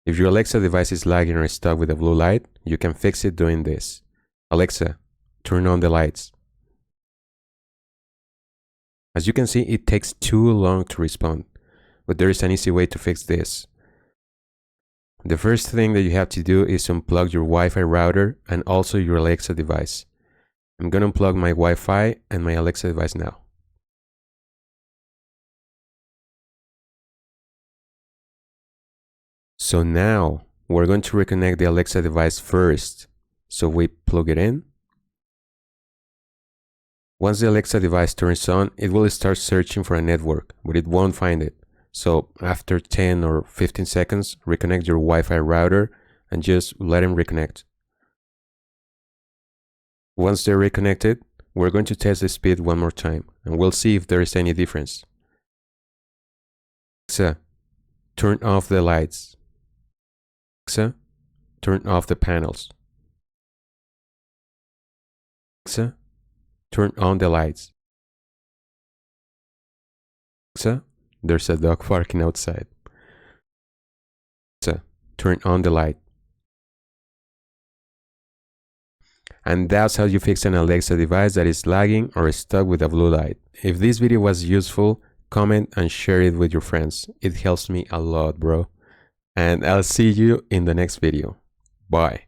If your Alexa device is lagging or stuck with a blue light, you can fix it doing this. Alexa, turn on the lights. As you can see, it takes too long to respond, but there is an easy way to fix this. The first thing that you have to do is unplug your Wi-Fi router and also your Alexa device. I'm gonna unplug my Wi-Fi and my Alexa device now. So now we're going to reconnect the Alexa device first. So we plug it in. Once the Alexa device turns on, it will start searching for a network, but it won't find it. So after 10 or 15 seconds, reconnect your Wi-Fi router and just let them reconnect. Once they're reconnected, we're going to test the speed one more time and we'll see if there is any difference. Alexa, turn off the lights. Alexa, turn off the panels. Alexa, turn on the lights. Alexa, there's a dog barking outside. Alexa, turn on the light. And that's how you fix an Alexa device that is lagging or stuck with a blue light. If this video was useful, comment and share it with your friends. It helps me a lot, bro. And I'll see you in the next video. Bye.